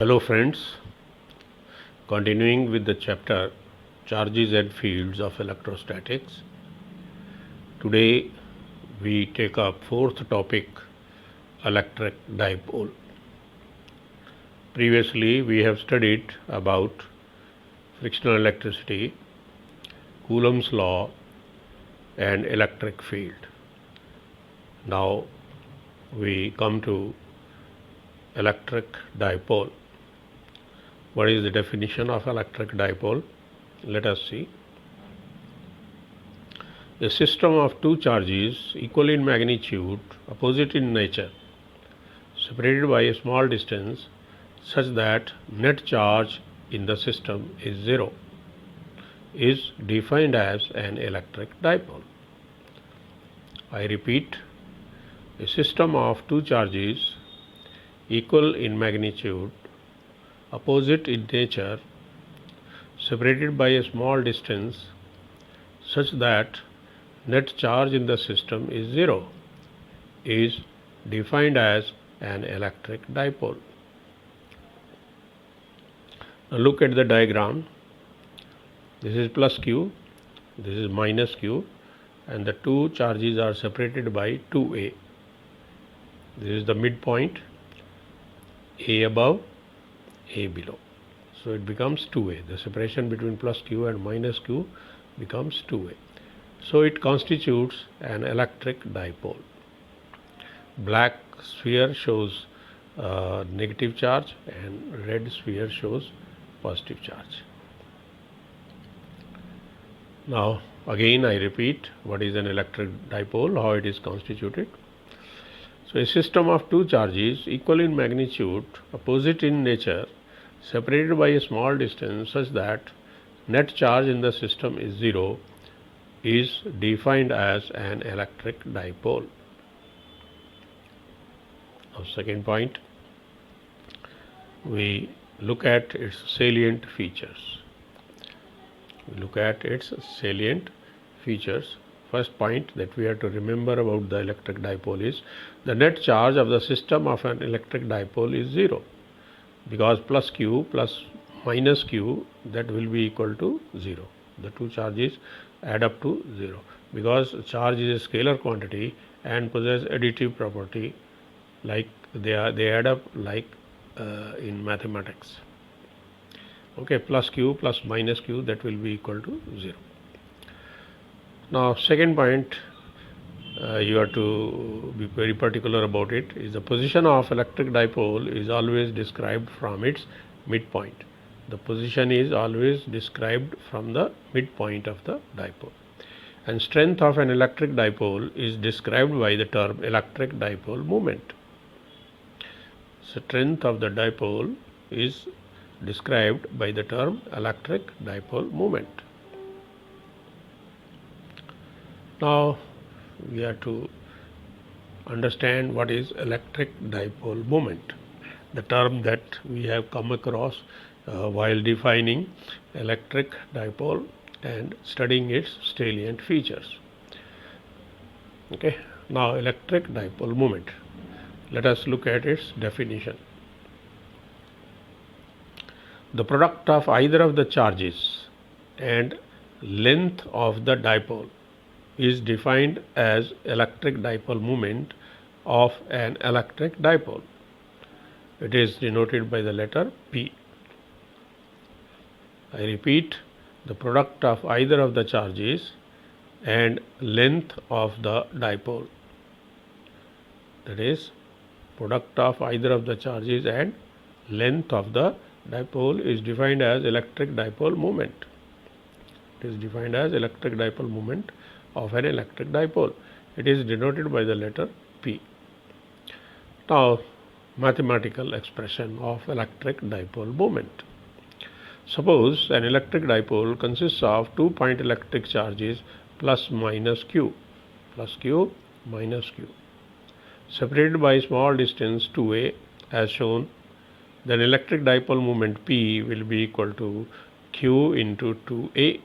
Hello friends, continuing with the chapter Charges and Fields of Electrostatics. Today we take up fourth topic, electric dipole. Previously we have studied about frictional electricity, Coulomb's law and electric field. Now we come to electric dipole. What is the definition of electric dipole? Let us see. A system of two charges equal in magnitude, opposite in nature, separated by a small distance such that net charge in the system is zero, is defined as an electric dipole. I repeat, a system of two charges equal in magnitude, opposite in nature, separated by a small distance such that net charge in the system is zero, is defined as an electric dipole. Now look at the diagram. This is plus Q, this is minus Q, and the two charges are separated by 2A. This is the midpoint, A above, A below. So it becomes 2A. The separation between plus Q and minus Q becomes 2A. So it constitutes an electric dipole. Black sphere shows negative charge and red sphere shows positive charge. Now again I repeat, what is an electric dipole, how it is constituted. So a system of two charges equal in magnitude, opposite in nature, separated by a small distance such that net charge in the system is zero, is defined as an electric dipole. Now second point, we look at its salient features. First point that we have to remember about the electric dipole is the net charge of the system of an electric dipole is zero, because plus Q plus minus Q, that will be equal to zero. The two charges add up to zero, because charge is a scalar quantity and possess additive property, like they add up like in mathematics. Okay, plus Q plus minus Q, that will be equal to zero. Now second point, you have to be very particular about it, is the position of electric dipole is always described from its midpoint. The position is always described from the midpoint of the dipole. And strength of an electric dipole is described by the term electric dipole moment. Strength of the dipole is described by the term electric dipole moment. Now we have to understand what is electric dipole moment, the term that we have come across while defining electric dipole and studying its salient features. Okay, now electric dipole moment, let us look at its definition. The product of either of the charges and length of the dipole is defined as electric dipole moment of an electric dipole. It is denoted by the letter P. I repeat, the product of either of the charges and length of the dipole, that is, product of either of the charges and length of the dipole is defined as electric dipole moment. It is defined as electric dipole moment of an electric dipole. It is denoted by the letter P. Now mathematical expression of electric dipole moment. Suppose an electric dipole consists of 2-point electric charges plus minus Q, minus Q, separated by a small distance 2A as shown. Then electric dipole moment P will be equal to Q into 2A.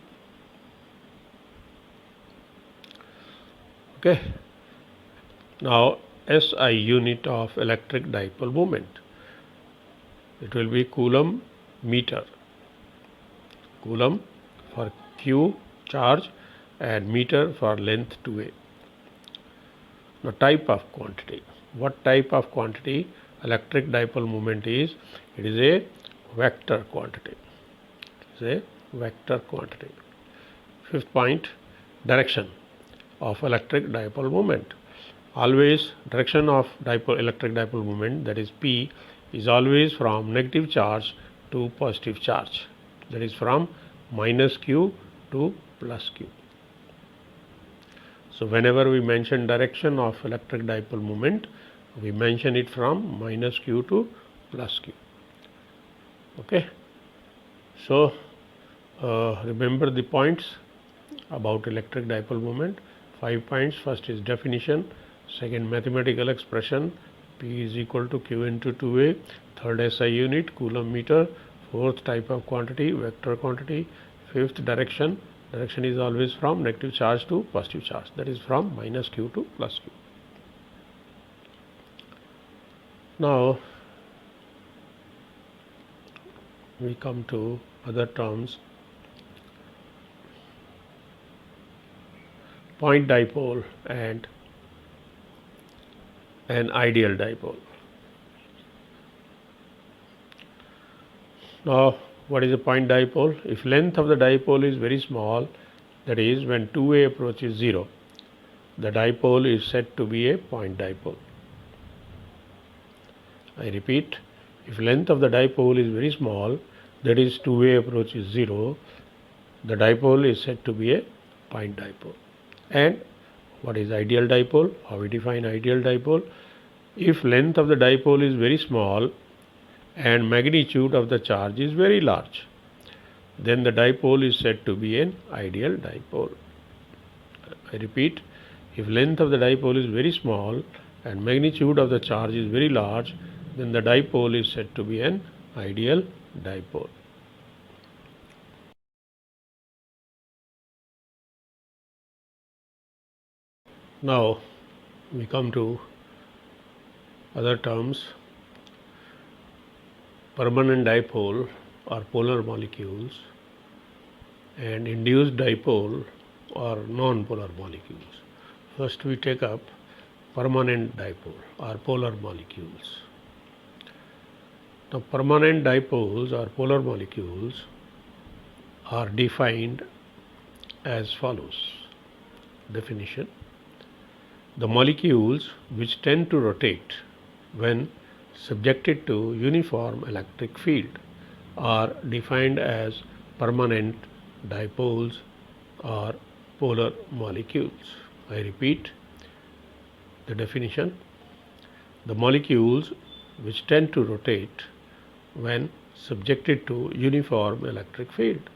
Okay. Now SI unit of electric dipole moment. it will be coulomb meter. Coulomb for Q charge and meter for length 2a. Now, type of quantity. What type of quantity electric dipole moment is? It is a vector quantity. It is a vector quantity. Fifth point, direction of electric dipole moment. Always direction of electric dipole moment, that is P, is always from negative charge to positive charge. That is from minus Q to plus Q. So, whenever we mention direction of electric dipole moment, we mention it from minus Q to plus Q. Okay. So, remember the points about electric dipole moment. 5 points. First is definition, second mathematical expression, P is equal to Q into 2A, third SI unit, coulomb meter, fourth type of quantity, vector quantity, fifth direction, direction is always from negative charge to positive charge, that is from minus Q to plus Q. Now, we come to other terms. Point dipole and an ideal dipole. Now, what is a point dipole? If length of the dipole is very small, that is when 2a approaches 0, the dipole is said to be a point dipole. I repeat, if length of the dipole is very small, that is 2a approaches 0, the dipole is said to be a point dipole. And what is ideal dipole? How we define ideal dipole? If length of the dipole is very small and magnitude of the charge is very large, then the dipole is said to be an ideal dipole. I repeat, if length of the dipole is very small and magnitude of the charge is very large, then the dipole is said to be an ideal dipole. Now, we come to other terms. Permanent dipole or polar molecules and induced dipole or non-polar molecules. First, we take up permanent dipole or polar molecules. Now, permanent dipoles or polar molecules are defined as follows. Definition: the molecules which tend to rotate when subjected to uniform electric field are defined as permanent dipoles or polar molecules. I repeat the definition: the molecules which tend to rotate when subjected to uniform electric field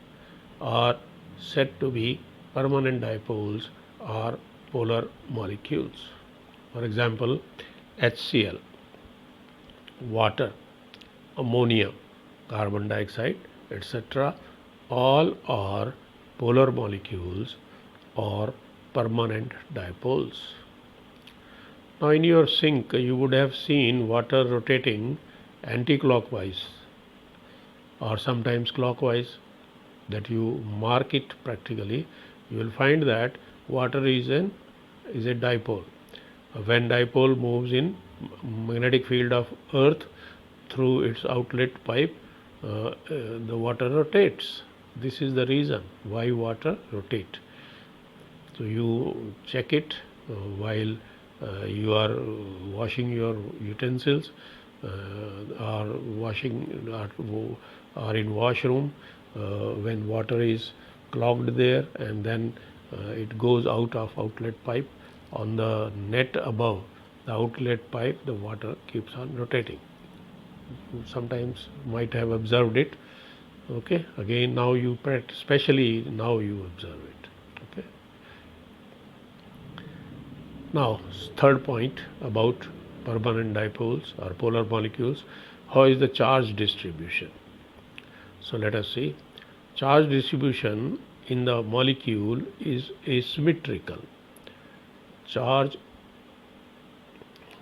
are said to be permanent dipoles or polar molecules. For example, HCl, water, ammonia, carbon dioxide, etc. all are polar molecules or permanent dipoles. Now, in your sink, you would have seen water rotating anti-clockwise or sometimes clockwise, that you mark it practically. You will find that water is a dipole. When dipole moves in magnetic field of earth through its outlet pipe, the water rotates. This is the reason why water rotate. So, you check it while you are washing your utensils or in washroom, when water is clogged there and then it goes out of outlet pipe. On the net above the outlet pipe, the water keeps on rotating. You sometimes might have observed it. Okay, again now you especially now you observe it. Okay. Now, third point about permanent dipoles or polar molecules: how is the charge distribution? So, let us see. Charge distribution in the molecule is asymmetrical. Charge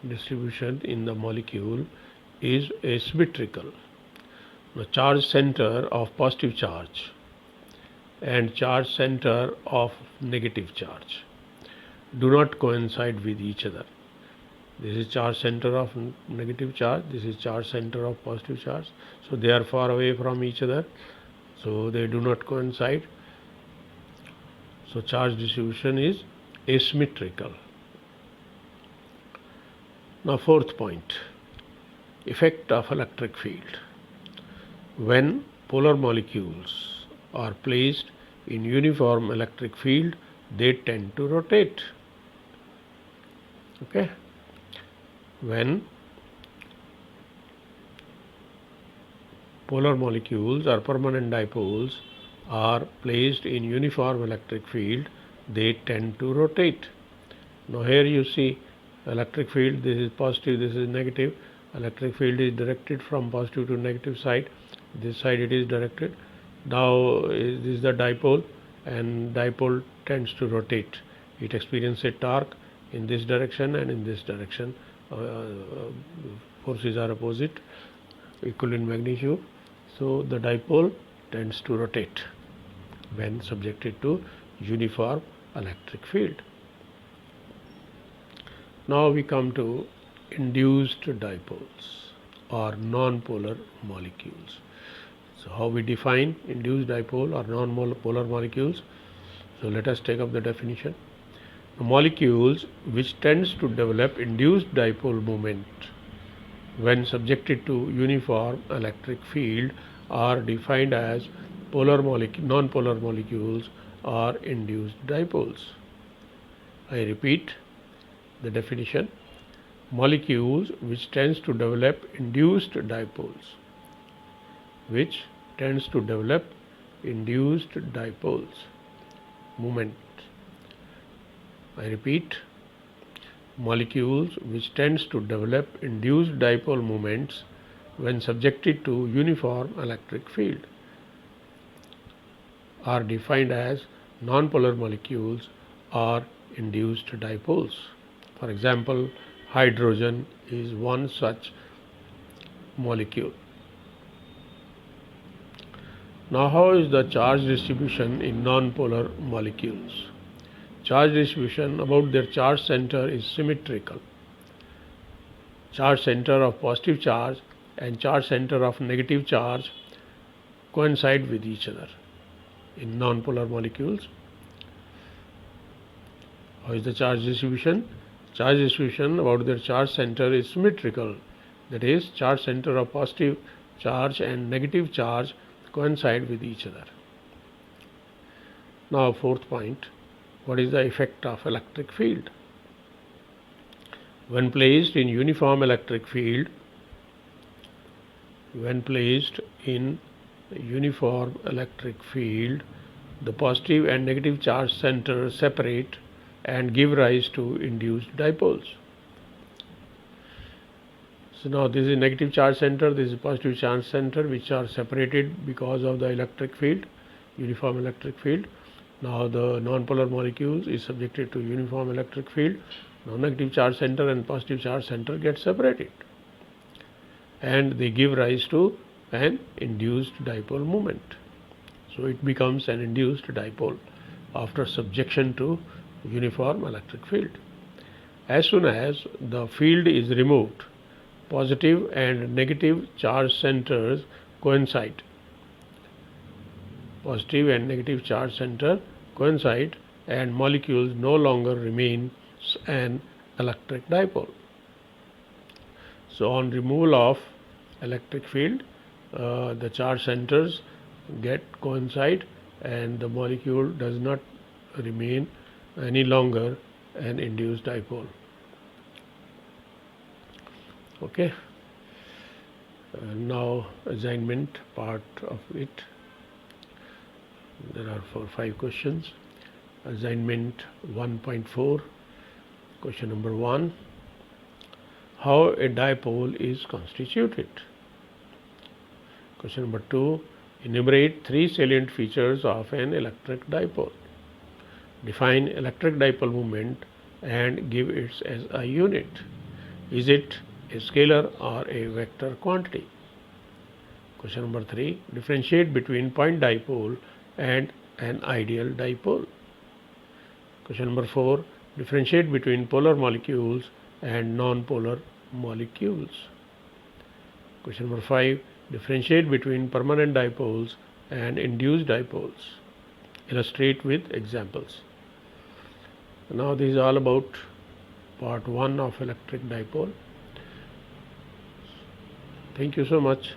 distribution in the molecule is asymmetrical. the charge center of positive charge and charge center of negative charge do not coincide with each other. This is charge center of negative charge, this is charge center of positive charge. So they are far away from each other, so they do not coincide. So charge distribution is asymmetrical. Now fourth point, effect of electric field. When polar molecules are placed in uniform electric field, they tend to rotate. Okay. When polar molecules or permanent dipoles are placed in uniform electric field, they tend to rotate. Now here you see electric field, this is positive, this is negative. Electric field is directed from positive to negative side. This side it is directed. Now this is the dipole, and dipole tends to rotate. It experiences a torque in this direction and in this direction. Forces are opposite, equal in magnitude. So the dipole tends to rotate when subjected to uniform electric field. Now we come to induced dipoles or non-polar molecules. So how we define induced dipole or non-polar molecules? So let us take up the definition. Molecules which tends to develop induced dipole moment when subjected to uniform electric field are defined as non-polar molecules or induced dipoles. I repeat the definition. Molecules which tends to develop induced dipoles, which tends to develop induced dipoles moment. I repeat, molecules which tends to develop induced dipole moments when subjected to uniform electric field are defined as non-polar molecules or induced dipoles. For example, hydrogen is one such molecule. Now how is the charge distribution in non-polar molecules? Charge distribution about their charge center is symmetrical. Charge center of positive charge and charge center of negative charge coincide with each other in non-polar molecules. How is the charge distribution? Charge distribution about their charge center is symmetrical. That is, charge center of positive charge and negative charge coincide with each other. Now fourth point, what is the effect of electric field? When placed in uniform electric field, the positive and negative charge centers separate and give rise to induced dipoles. So now this is negative charge center, this is positive charge center, which are separated because of the electric field, uniform electric field. Now the non-polar molecules is subjected to uniform electric field. Now negative charge center and positive charge center get separated, and they give rise to an induced dipole moment. So it becomes an induced dipole after subjection to uniform electric field. As soon as the field is removed, positive and negative charge centers coincide. Positive and negative charge center coincide, and molecules no longer remain an electric dipole. So on removal of electric field, the charge centers get coincide and the molecule does not remain any longer an induced dipole. Okay. Now assignment part of it. There are 5 questions. Assignment 1.4. Question number 1. How a dipole is constituted? Question number 2. Enumerate 3 salient features of an electric dipole. Define electric dipole moment and give it as a unit. Is it a scalar or a vector quantity? Question number 3. Differentiate between point dipole and an ideal dipole. Question number 4. Differentiate between polar molecules and non-polar molecules. Question number 5. Differentiate between permanent dipoles and induced dipoles. Illustrate with examples. Now this is all about part 1 of electric dipole. Thank you so much.